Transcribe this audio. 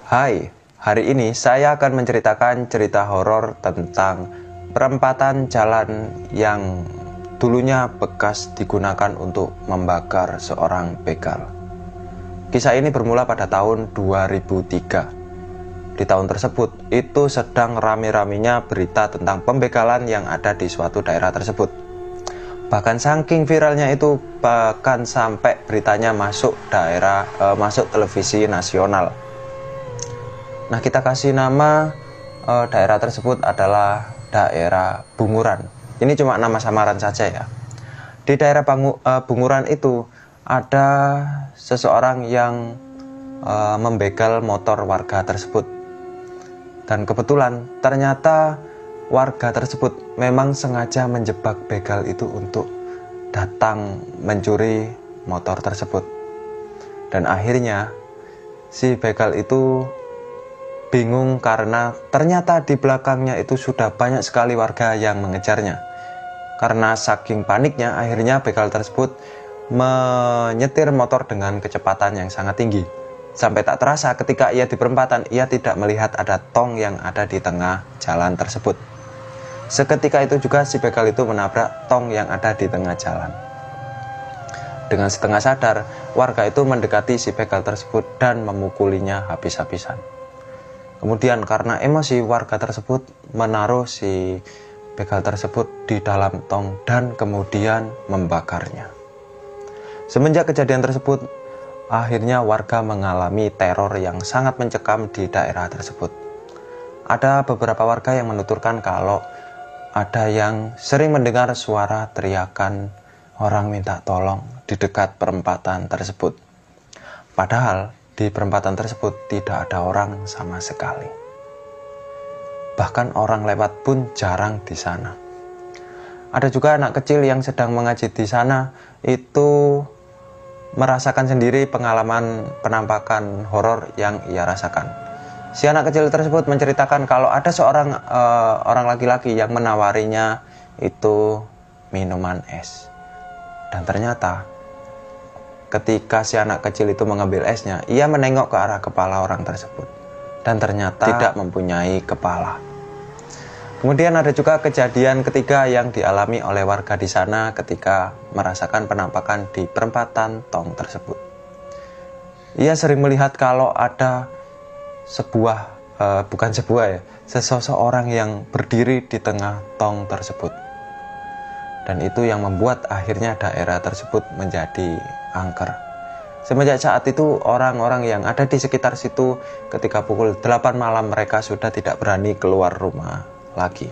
Hai, hari ini saya akan menceritakan cerita horor tentang perempatan jalan yang dulunya bekas digunakan untuk membakar seorang begal. Kisah ini bermula pada tahun 2003. Di tahun tersebut, itu sedang rame-ramenya berita tentang pembegalan yang ada di suatu daerah tersebut. Bahkan saking viralnya itu, bahkan sampai beritanya masuk televisi nasional. Nah, kita kasih nama daerah tersebut adalah daerah Bunguran. Ini cuma nama samaran saja ya. Di daerah Bunguran itu ada seseorang yang membegal motor warga tersebut. Dan kebetulan ternyata warga tersebut memang sengaja menjebak begal itu untuk datang mencuri motor tersebut. Dan akhirnya si begal itu bingung karena ternyata di belakangnya itu sudah banyak sekali warga yang mengejarnya. Karena saking paniknya, akhirnya begal tersebut menyetir motor dengan kecepatan yang sangat tinggi. Sampai tak terasa ketika ia di perempatan, ia tidak melihat ada tong yang ada di tengah jalan tersebut. Seketika itu juga si begal itu menabrak tong yang ada di tengah jalan. Dengan setengah sadar, warga itu mendekati si begal tersebut dan memukulinya habis-habisan. Kemudian karena emosi, warga tersebut menaruh si begal tersebut di dalam tong dan kemudian membakarnya. Semenjak kejadian tersebut, akhirnya warga mengalami teror yang sangat mencekam di daerah tersebut. Ada beberapa warga yang menuturkan kalau ada yang sering mendengar suara teriakan orang minta tolong di dekat perempatan tersebut. Padahal di perempatan tersebut tidak ada orang sama sekali. Bahkan orang lewat pun jarang di sana. Ada juga anak kecil yang sedang mengaji di sana itu merasakan sendiri pengalaman penampakan horor yang ia rasakan. Si anak kecil tersebut menceritakan kalau ada seorang orang laki-laki yang menawarinya itu minuman es. Dan ternyata ketika si anak kecil itu mengambil esnya, ia menengok ke arah kepala orang tersebut. Dan ternyata tidak mempunyai kepala. Kemudian ada juga kejadian ketiga yang dialami oleh warga di sana ketika merasakan penampakan di perempatan tong tersebut. Ia sering melihat kalau ada seseorang yang berdiri di tengah tong tersebut. Dan itu yang membuat akhirnya daerah tersebut menjadi angker. Semenjak saat itu orang-orang yang ada di sekitar situ ketika pukul 8 malam mereka sudah tidak berani keluar rumah lagi.